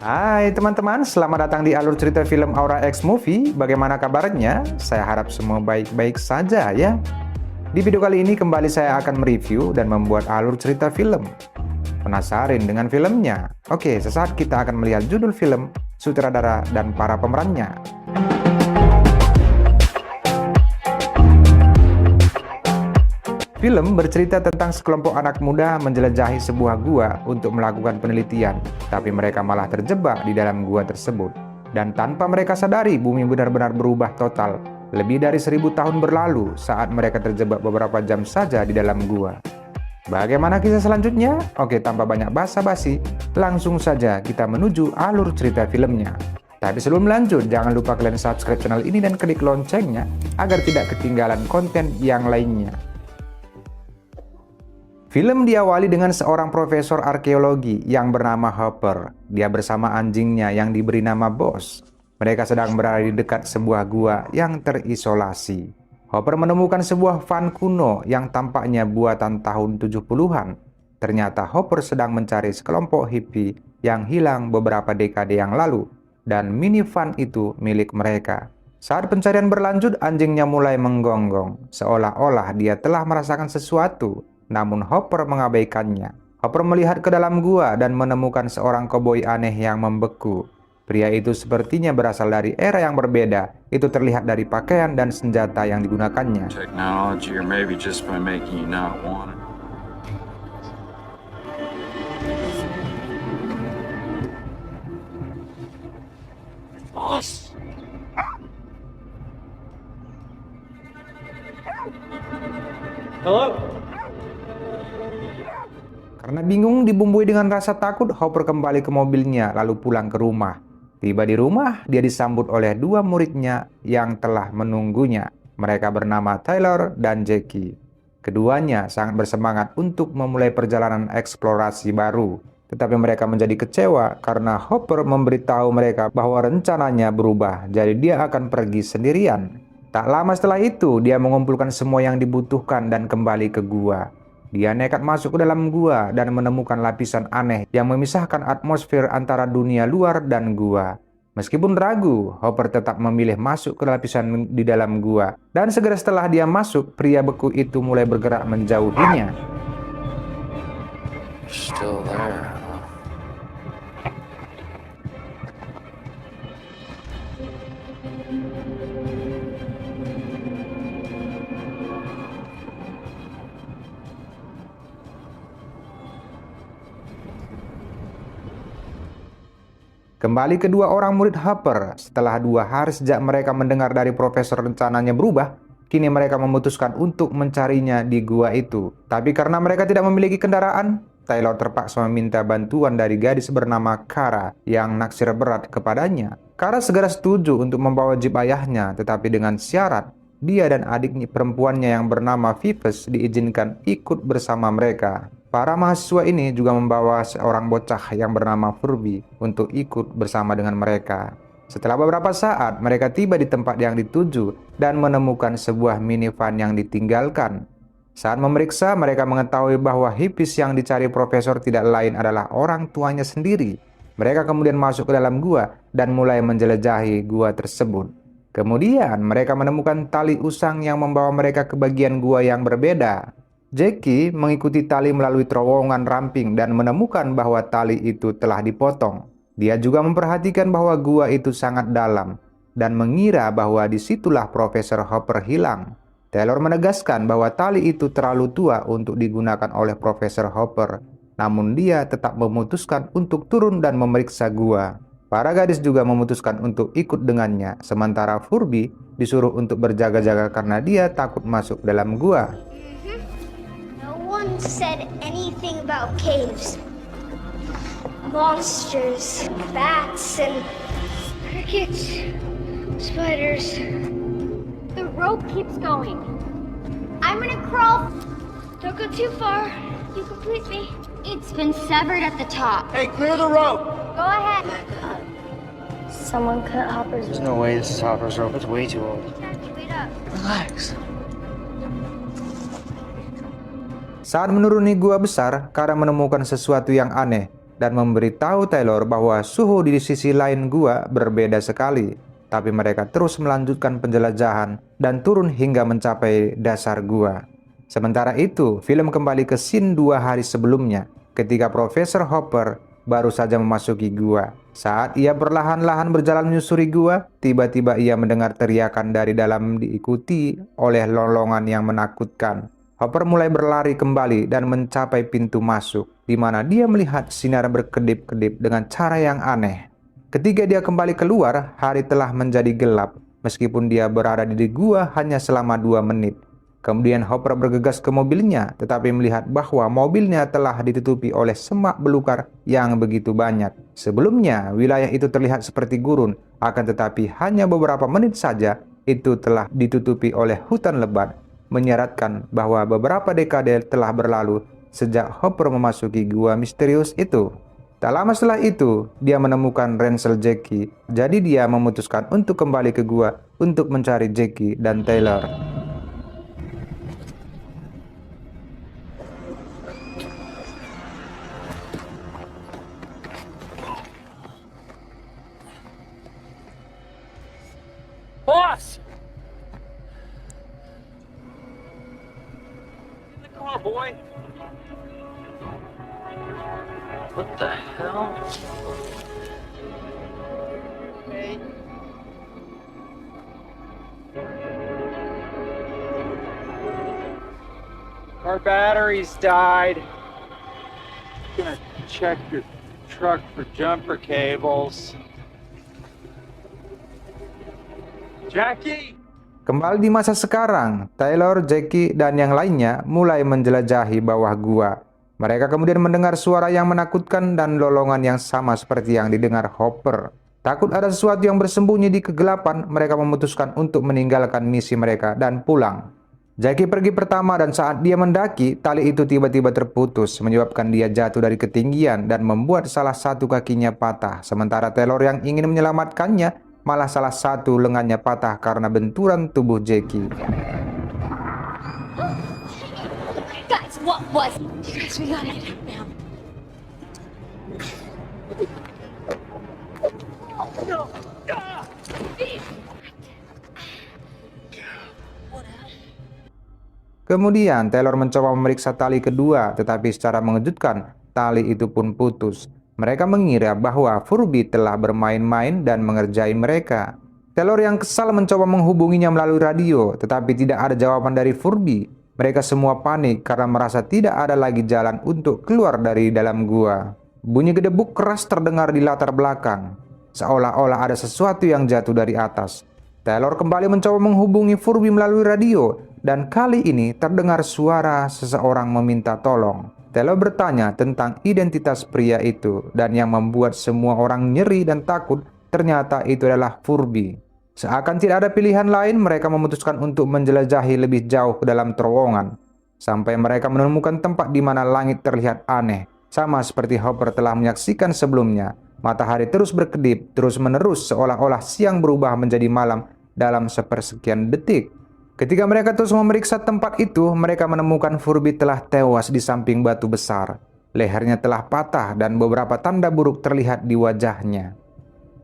Hai teman-teman, selamat datang di alur cerita film Aura X Movie. Bagaimana kabarnya? Saya harap semua baik-baik saja ya. Di video kali ini kembali saya akan mereview dan membuat alur cerita film. Penasaran dengan filmnya? Oke, sesaat kita akan melihat judul film, sutradara, dan para pemerannya. Film bercerita tentang sekelompok anak muda menjelajahi sebuah gua untuk melakukan penelitian, tapi mereka malah terjebak di dalam gua tersebut. Dan tanpa mereka sadari, bumi benar-benar berubah total. Lebih dari 1000 tahun berlalu saat mereka terjebak beberapa jam saja di dalam gua. Bagaimana kisah selanjutnya? Oke, tanpa banyak basa-basi, langsung saja kita menuju alur cerita filmnya. Tapi sebelum lanjut, jangan lupa kalian subscribe channel ini dan klik loncengnya agar tidak ketinggalan konten yang lainnya. Film diawali dengan seorang profesor arkeologi yang bernama Hopper. Dia bersama anjingnya yang diberi nama Boss. Mereka sedang berada di dekat sebuah gua yang terisolasi. Hopper menemukan sebuah van kuno yang tampaknya buatan tahun 70-an. Ternyata Hopper sedang mencari sekelompok hippie yang hilang beberapa dekade yang lalu, dan minivan itu milik mereka. Saat pencarian berlanjut, anjingnya mulai menggonggong, seolah-olah dia telah merasakan sesuatu. Namun Hopper mengabaikannya. Hopper melihat ke dalam gua dan menemukan seorang koboi aneh yang membeku. Pria itu sepertinya berasal dari era yang berbeda. Itu terlihat dari pakaian dan senjata yang digunakannya. Technology, or maybe just by making you not want it. Boss. Hello. Karena bingung dibumbui dengan rasa takut, Hopper kembali ke mobilnya lalu pulang ke rumah. Tiba di rumah, dia disambut oleh dua muridnya yang telah menunggunya. Mereka bernama Tyler dan Jackie. Keduanya sangat bersemangat untuk memulai perjalanan eksplorasi baru. Tetapi mereka menjadi kecewa karena Hopper memberitahu mereka bahwa rencananya berubah, jadi dia akan pergi sendirian. Tak lama setelah itu, dia mengumpulkan semua yang dibutuhkan dan kembali ke gua. Dia nekat masuk ke dalam gua dan menemukan lapisan aneh yang memisahkan atmosfer antara dunia luar dan gua. Meskipun ragu, Hopper tetap memilih masuk ke lapisan di dalam gua. Dan segera setelah dia masuk, pria beku itu mulai bergerak menjauhinya. Still there, huh? Kembali kedua orang murid Hopper. Setelah 2 hari sejak mereka mendengar dari profesor rencananya berubah, kini mereka memutuskan untuk mencarinya di gua itu. Tapi karena mereka tidak memiliki kendaraan, Taylor terpaksa meminta bantuan dari gadis bernama Kara yang naksir berat kepadanya. Kara segera setuju untuk membawa jeep ayahnya, tetapi dengan syarat dia dan adiknya perempuannya yang bernama Vives diizinkan ikut bersama mereka. Para mahasiswa ini juga membawa seorang bocah yang bernama Furby untuk ikut bersama dengan mereka. Setelah beberapa saat, mereka tiba di tempat yang dituju dan menemukan sebuah minivan yang ditinggalkan. Saat memeriksa, mereka mengetahui bahwa hippies yang dicari profesor tidak lain adalah orang tuanya sendiri. Mereka kemudian masuk ke dalam gua dan mulai menjelajahi gua tersebut. Kemudian mereka menemukan tali usang yang membawa mereka ke bagian gua yang berbeda. Jackie mengikuti tali melalui terowongan ramping dan menemukan bahwa tali itu telah dipotong. Dia juga memperhatikan bahwa gua itu sangat dalam dan mengira bahwa disitulah Profesor Hopper hilang. Taylor menegaskan bahwa tali itu terlalu tua untuk digunakan oleh Profesor Hopper, namun dia tetap memutuskan untuk turun dan memeriksa gua. Para gadis juga memutuskan untuk ikut dengannya, sementara Furby disuruh untuk berjaga-jaga karena dia takut masuk dalam gua. No one said anything about caves. Monsters, bats, and crickets, spiders. The rope keeps going. I'm gonna crawl. Don't go too far. You complete me. It's been severed at the top. Hey, clear the rope! Go ahead. Someone cut Hopper's There's no way this is Hopper's rope. It's way too old. Wait up. Relax. Saat menuruni gua besar, Kara menemukan sesuatu yang aneh. dan memberitahu Taylor bahwa suhu di sisi lain gua berbeda sekali. Tapi mereka terus melanjutkan penjelajahan dan turun hingga mencapai dasar gua. Sementara itu, film kembali ke scene 2 hari sebelumnya ketika Profesor Hopper baru saja memasuki gua. Saat ia perlahan-lahan berjalan menyusuri gua, tiba-tiba ia mendengar teriakan dari dalam diikuti oleh lolongan yang menakutkan. Hopper mulai berlari kembali dan mencapai pintu masuk, di mana dia melihat sinar berkedip-kedip dengan cara yang aneh. Ketika dia kembali keluar, hari telah menjadi gelap, meskipun dia berada di gua hanya selama 2 menit. Kemudian Hopper bergegas ke mobilnya, tetapi melihat bahwa mobilnya telah ditutupi oleh semak belukar yang begitu banyak. Sebelumnya, wilayah itu terlihat seperti gurun, akan tetapi hanya beberapa menit saja itu telah ditutupi oleh hutan lebat, menyeratkan bahwa beberapa dekade telah berlalu sejak Hopper memasuki gua misterius itu. Tak lama setelah itu, dia menemukan ransel Jackie, jadi dia memutuskan untuk kembali ke gua untuk mencari Jackie dan Taylor. Boss! In the car, boy. What the hell? Hey. Our batteries died. Gonna check your truck for jumper cables. Jackie! Kembali di masa sekarang, Taylor, Jackie, dan yang lainnya mulai menjelajahi bawah gua. Mereka kemudian mendengar suara yang menakutkan dan lolongan yang sama seperti yang didengar Hopper. Takut ada sesuatu yang bersembunyi di kegelapan, mereka memutuskan untuk meninggalkan misi mereka dan pulang. Jackie pergi pertama dan saat dia mendaki, tali itu tiba-tiba terputus, menyebabkan dia jatuh dari ketinggian dan membuat salah satu kakinya patah. Sementara Taylor yang ingin menyelamatkannya, malah salah satu lengannya patah karena benturan tubuh Jackie. Guys, what was? You guys, we gotta get out now. No. Kemudian Taylor mencoba memeriksa tali kedua, tetapi secara mengejutkan, tali itu pun putus. Mereka mengira bahwa Furby telah bermain-main dan mengerjai mereka. Taylor yang kesal mencoba menghubunginya melalui radio, tetapi tidak ada jawaban dari Furby. Mereka semua panik karena merasa tidak ada lagi jalan untuk keluar dari dalam gua. Bunyi gedebuk keras terdengar di latar belakang, seolah-olah ada sesuatu yang jatuh dari atas. Taylor kembali mencoba menghubungi Furby melalui radio, dan kali ini terdengar suara seseorang meminta tolong. Taylor bertanya tentang identitas pria itu, dan yang membuat semua orang nyeri dan takut ternyata itu adalah Furby. Seakan tidak ada pilihan lain, mereka memutuskan untuk menjelajahi lebih jauh ke dalam terowongan, sampai mereka menemukan tempat di mana langit terlihat aneh, sama seperti Hopper telah menyaksikan sebelumnya. Matahari terus berkedip, terus-menerus seolah-olah siang berubah menjadi malam dalam sepersekian detik. Ketika mereka terus memeriksa tempat itu, mereka menemukan Furby telah tewas di samping batu besar. Lehernya telah patah dan beberapa tanda buruk terlihat di wajahnya.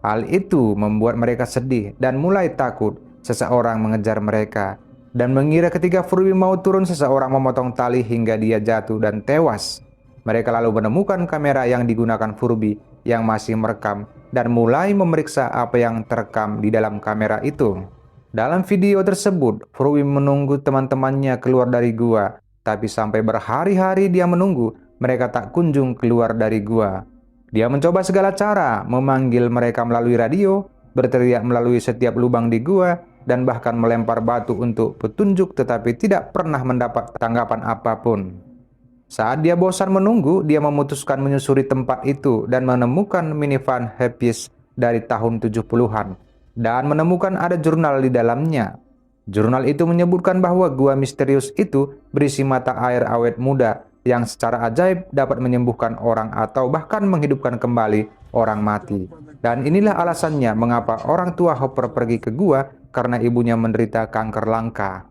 Hal itu membuat mereka sedih dan mulai takut. Seseorang mengejar mereka dan mengira ketika Furby mau turun, seseorang memotong tali hingga dia jatuh dan tewas. Mereka lalu menemukan kamera yang digunakan Furby yang masih merekam dan mulai memeriksa apa yang terekam di dalam kamera itu. Dalam video tersebut, Furby menunggu teman-temannya keluar dari gua, tapi sampai berhari-hari dia menunggu, mereka tak kunjung keluar dari gua. Dia mencoba segala cara, memanggil mereka melalui radio, berteriak melalui setiap lubang di gua, dan bahkan melempar batu untuk petunjuk, tetapi tidak pernah mendapat tanggapan apapun. Saat dia bosan menunggu, dia memutuskan menyusuri tempat itu dan menemukan minivan Happies dari tahun 70-an. Dan menemukan ada jurnal di dalamnya. Jurnal itu menyebutkan bahwa gua misterius itu berisi mata air awet muda yang secara ajaib dapat menyembuhkan orang atau bahkan menghidupkan kembali orang mati. Dan inilah alasannya mengapa orang tua Hopper pergi ke gua, karena ibunya menderita kanker langka.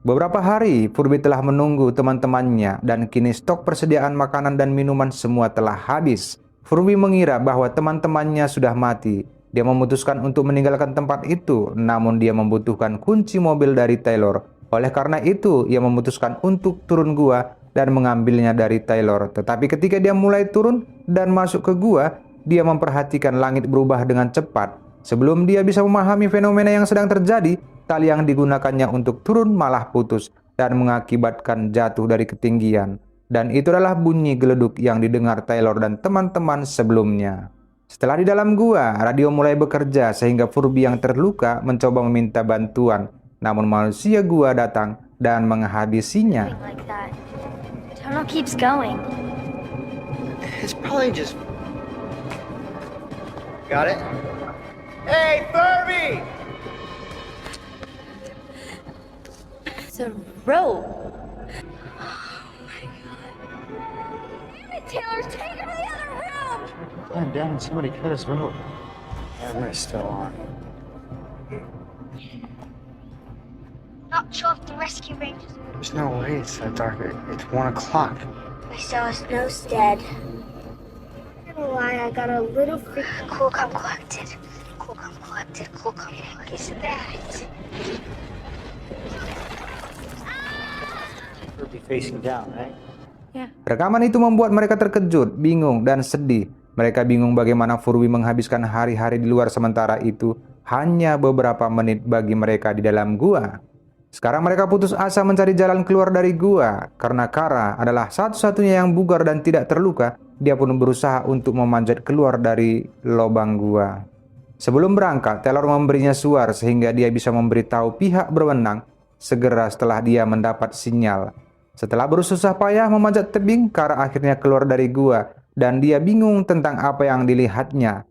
Beberapa hari, Furby telah menunggu teman-temannya dan kini stok persediaan makanan dan minuman semua telah habis. Furby mengira bahwa teman-temannya sudah mati. Dia memutuskan untuk meninggalkan tempat itu, namun dia membutuhkan kunci mobil dari Taylor. Oleh karena itu, ia memutuskan untuk turun gua dan mengambilnya dari Taylor. Tetapi ketika dia mulai turun dan masuk ke gua, dia memperhatikan langit berubah dengan cepat. Sebelum dia bisa memahami fenomena yang sedang terjadi, tali yang digunakannya untuk turun malah putus dan mengakibatkan jatuh dari ketinggian. Dan itu adalah bunyi geleduk yang didengar Taylor dan teman-teman sebelumnya. Setelah di dalam gua, radio mulai bekerja sehingga Furby yang terluka mencoba meminta bantuan. Namun manusia gua datang dan menghabisinya. Like that. Tunnel keeps going. It's probably just. Got it? Hey, Furby! The rope. Damn it, Taylor, take her to the other room! I'm down and somebody cut his rope. Camera's still on. Not show off the rescue rangers. There's no way it's that dark. It's 1 o'clock. I saw a snowstead. Not gonna lie, I got a little freak. Cool, calm, collected. Cool, calm, collected. Cool, calm, collected. Is that? Furby facing down, right? Rekaman itu membuat mereka terkejut, bingung, dan sedih. Mereka bingung bagaimana Furby menghabiskan hari-hari di luar sementara itu hanya beberapa menit bagi mereka di dalam gua. Sekarang mereka putus asa mencari jalan keluar dari gua. Karena Kara adalah satu-satunya yang bugar dan tidak terluka, dia pun berusaha untuk memanjat keluar dari lubang gua. Sebelum berangkat, Taylor memberinya suar sehingga dia bisa memberitahu pihak berwenang segera setelah dia mendapat sinyal. Setelah bersusah payah memanjat tebing, Kara akhirnya keluar dari gua dan dia bingung tentang apa yang dilihatnya.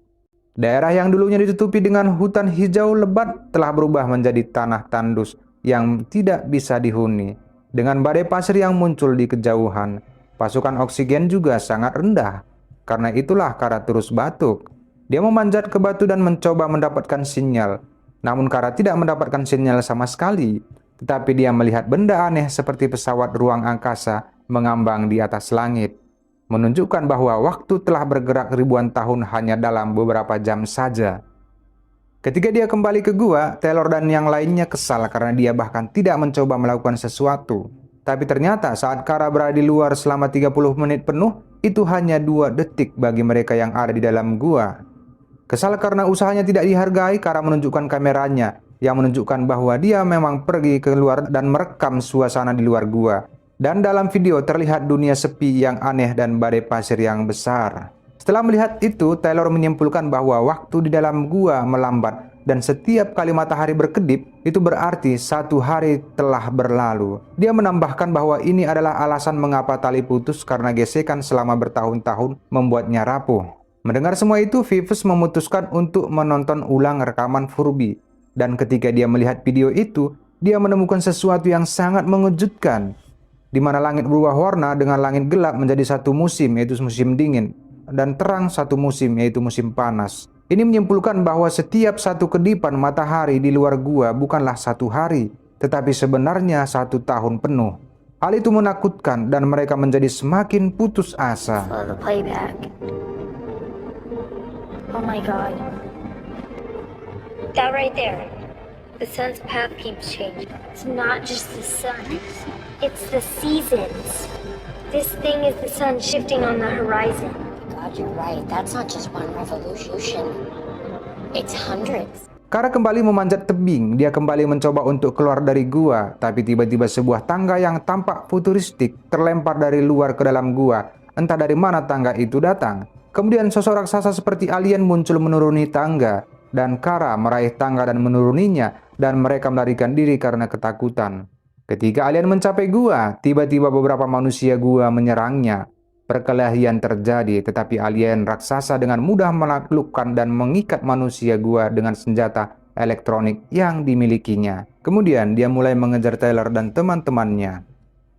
Daerah yang dulunya ditutupi dengan hutan hijau lebat telah berubah menjadi tanah tandus yang tidak bisa dihuni, dengan badai pasir yang muncul di kejauhan. Pasukan oksigen juga sangat rendah. Karena itulah Kara terus batuk. Dia memanjat ke batu dan mencoba mendapatkan sinyal. Namun Kara tidak mendapatkan sinyal sama sekali. Tetapi dia melihat benda aneh seperti pesawat ruang angkasa mengambang di atas langit, menunjukkan bahwa waktu telah bergerak ribuan tahun hanya dalam beberapa jam saja. Ketika dia kembali ke gua, Taylor dan yang lainnya kesal karena dia bahkan tidak mencoba melakukan sesuatu. Tapi ternyata saat Kara berada di luar selama 30 menit penuh, itu hanya 2 detik bagi mereka yang ada di dalam gua. Kesal karena usahanya tidak dihargai, Kara menunjukkan kameranya yang menunjukkan bahwa dia memang pergi keluar dan merekam suasana di luar gua. Dan dalam video terlihat dunia sepi yang aneh dan badai pasir yang besar. Setelah melihat itu, Taylor menyimpulkan bahwa waktu di dalam gua melambat dan setiap kali matahari berkedip, itu berarti 1 hari telah berlalu. Dia menambahkan bahwa ini adalah alasan mengapa tali putus karena gesekan selama bertahun-tahun membuatnya rapuh. Mendengar semua itu, Vivus memutuskan untuk menonton ulang rekaman Furby. Dan ketika dia melihat video itu, dia menemukan sesuatu yang sangat mengejutkan, di mana langit berubah warna dengan langit gelap menjadi satu musim, yaitu musim dingin, dan terang satu musim, yaitu musim panas. Ini menyimpulkan bahwa setiap satu kedipan matahari di luar gua bukanlah 1 hari, tetapi sebenarnya 1 tahun penuh. Hal itu menakutkan dan mereka menjadi semakin putus asa. Follow the playback. Oh my god. That right there. The sun's path keeps changing. It's not just the sun. It's the seasons. This thing is the sun shifting on the horizon. God, you're right. That's not just one revolution. It's hundreds. Kara kembali memanjat tebing. Dia kembali mencoba untuk keluar dari gua, tapi tiba-tiba sebuah tangga yang tampak futuristik terlempar dari luar ke dalam gua. Entah dari mana tangga itu datang. Kemudian sosok raksasa seperti alien muncul menuruni tangga, dan Kara meraih tangga dan menuruninya, dan mereka melarikan diri karena ketakutan. Ketika alien mencapai gua, tiba-tiba beberapa manusia gua menyerangnya. Perkelahian terjadi, tetapi alien raksasa dengan mudah menaklukkan dan mengikat manusia gua dengan senjata elektronik yang dimilikinya. Kemudian dia mulai mengejar Taylor dan teman-temannya.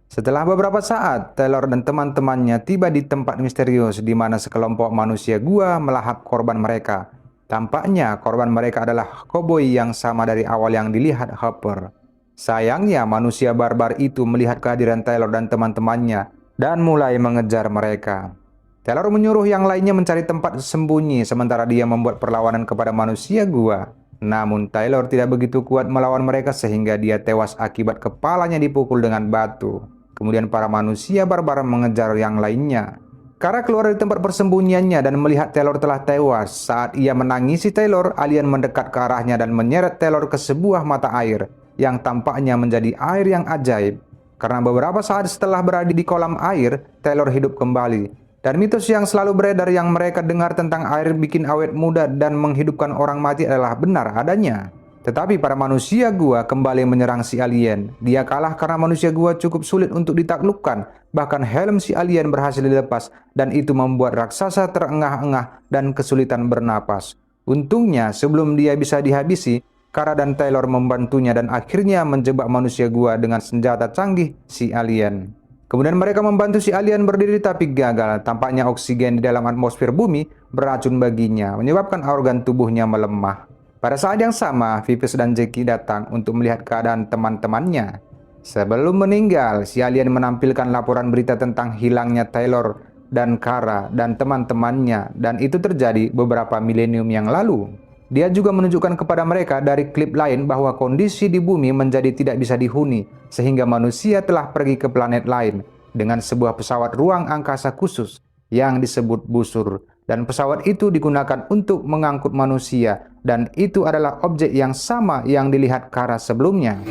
Setelah beberapa saat, Taylor dan teman-temannya tiba di tempat misterius di mana sekelompok manusia gua melahap korban mereka. Tampaknya korban mereka adalah koboi yang sama dari awal yang dilihat Hopper. Sayangnya manusia barbar itu melihat kehadiran Taylor dan teman-temannya dan mulai mengejar mereka. Taylor menyuruh yang lainnya mencari tempat sembunyi sementara dia membuat perlawanan kepada manusia gua. Namun Taylor tidak begitu kuat melawan mereka sehingga dia tewas akibat kepalanya dipukul dengan batu. Kemudian para manusia barbar mengejar yang lainnya. Kara keluar dari tempat persembunyiannya dan melihat Taylor telah tewas. Saat ia menangisi Taylor, alien mendekat ke arahnya dan menyeret Taylor ke sebuah mata air yang tampaknya menjadi air yang ajaib. Karena beberapa saat setelah berada di kolam air, Taylor hidup kembali. Dan mitos yang selalu beredar yang mereka dengar tentang air bikin awet muda dan menghidupkan orang mati adalah benar adanya. Tetapi para manusia gua kembali menyerang si alien. Dia kalah karena manusia gua cukup sulit untuk ditaklukkan. Bahkan helm si alien berhasil dilepas dan itu membuat raksasa terengah-engah dan kesulitan bernapas. Untungnya sebelum dia bisa dihabisi, Kara dan Taylor membantunya dan akhirnya menjebak manusia gua dengan senjata canggih si alien. Kemudian mereka membantu si alien berdiri tapi gagal. Tampaknya oksigen di dalam atmosfer bumi beracun baginya, menyebabkan organ tubuhnya melemah. Pada saat yang sama, Vives dan Jackie datang untuk melihat keadaan teman-temannya. Sebelum meninggal, si alien menampilkan laporan berita tentang hilangnya Taylor dan Kara dan teman-temannya, dan itu terjadi beberapa milenium yang lalu. Dia juga menunjukkan kepada mereka dari klip lain bahwa kondisi di bumi menjadi tidak bisa dihuni, sehingga manusia telah pergi ke planet lain dengan sebuah pesawat ruang angkasa khusus yang disebut busur. Dan pesawat itu digunakan untuk mengangkut manusia, dan itu adalah objek yang sama yang dilihat Kara sebelumnya.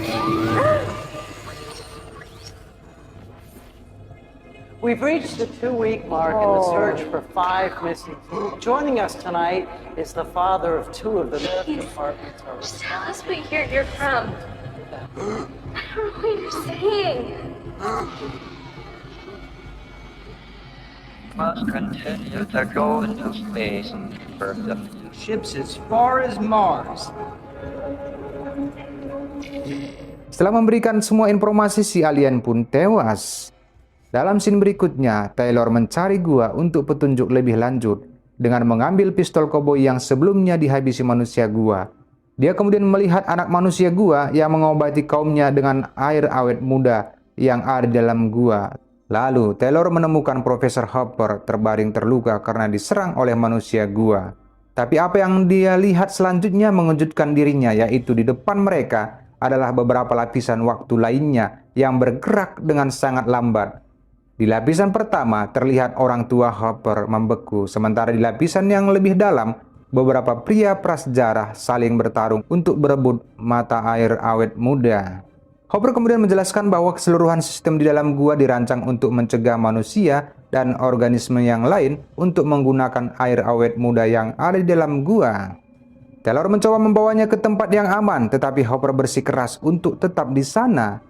We've reached the 2-week mark in the search for 5 missing. Joining us tonight is the father of 2 of the departments. Just tell us what year you're from. I don't know what you're saying. Must continue to go into space for the Ships as far as Mars. Setelah memberikan semua informasi, si alien pun tewas. Dalam scene berikutnya, Taylor mencari gua untuk petunjuk lebih lanjut dengan mengambil pistol koboi yang sebelumnya dihabisi manusia gua. Dia kemudian melihat anak manusia gua yang mengobati kaumnya dengan air awet muda yang ada di dalam gua. Lalu, Taylor menemukan Profesor Hopper terbaring terluka karena diserang oleh manusia gua. Tapi apa yang dia lihat selanjutnya mengejutkan dirinya, yaitu di depan mereka adalah beberapa lapisan waktu lainnya yang bergerak dengan sangat lambat. Di lapisan pertama terlihat orang tua Hopper membeku, sementara di lapisan yang lebih dalam, beberapa pria prasejarah saling bertarung untuk berebut mata air awet muda. Hopper kemudian menjelaskan bahwa keseluruhan sistem di dalam gua dirancang untuk mencegah manusia dan organisme yang lain untuk menggunakan air awet muda yang ada di dalam gua. Taylor mencoba membawanya ke tempat yang aman, tetapi Hopper bersikeras untuk tetap di sana.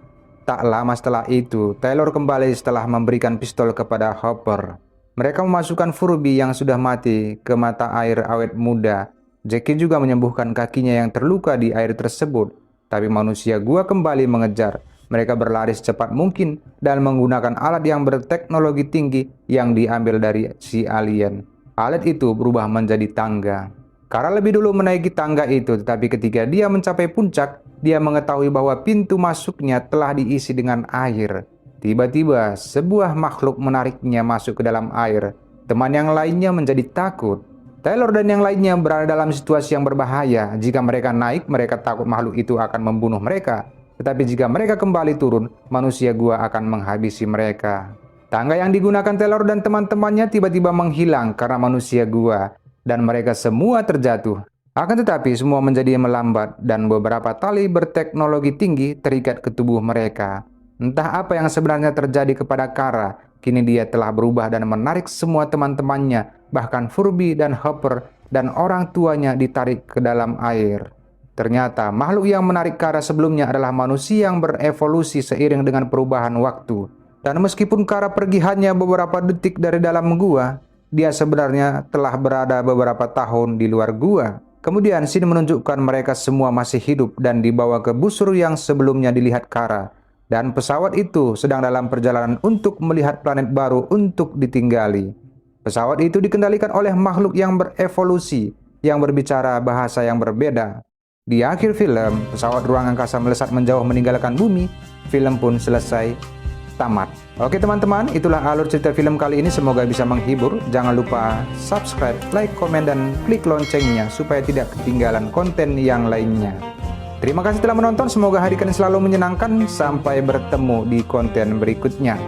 Tak lama setelah itu, Taylor kembali setelah memberikan pistol kepada Hopper. Mereka memasukkan Furby yang sudah mati ke mata air awet muda. Jackie juga menyembuhkan kakinya yang terluka di air tersebut. Tapi manusia gua kembali mengejar. Mereka berlari secepat mungkin dan menggunakan alat yang berteknologi tinggi yang diambil dari si alien. Alat itu berubah menjadi tangga. Kara lebih dulu menaiki tangga itu, tetapi ketika dia mencapai puncak, dia mengetahui bahwa pintu masuknya telah diisi dengan air. Tiba-tiba, sebuah makhluk menariknya masuk ke dalam air. Teman yang lainnya menjadi takut. Taylor dan yang lainnya berada dalam situasi yang berbahaya. Jika mereka naik, mereka takut makhluk itu akan membunuh mereka. Tetapi jika mereka kembali turun, manusia gua akan menghabisi mereka. Tangga yang digunakan Taylor dan teman-temannya tiba-tiba menghilang karena manusia gua. Dan mereka semua terjatuh. Akan tetapi semua menjadi melambat dan beberapa tali berteknologi tinggi terikat ke tubuh mereka. Entah apa yang sebenarnya terjadi kepada Kara, kini dia telah berubah dan menarik semua teman-temannya, bahkan Furby dan Hopper dan orang tuanya ditarik ke dalam air. Ternyata makhluk yang menarik Kara sebelumnya adalah manusia yang berevolusi seiring dengan perubahan waktu. Dan meskipun Kara pergi hanya beberapa detik dari dalam gua, dia sebenarnya telah berada beberapa tahun di luar gua. Kemudian scene menunjukkan mereka semua masih hidup dan dibawa ke busur yang sebelumnya dilihat Kara. Dan pesawat itu sedang dalam perjalanan untuk melihat planet baru untuk ditinggali. Pesawat itu dikendalikan oleh makhluk yang berevolusi, yang berbicara bahasa yang berbeda. Di akhir film, pesawat ruang angkasa melesat menjauh meninggalkan bumi. Film pun selesai. tamat. Oke teman-teman, itulah alur cerita film kali ini, semoga bisa menghibur. Jangan lupa subscribe, like, komen, dan klik loncengnya supaya tidak ketinggalan konten yang lainnya. Terima kasih telah menonton, semoga hari kalian selalu menyenangkan. Sampai bertemu di konten berikutnya.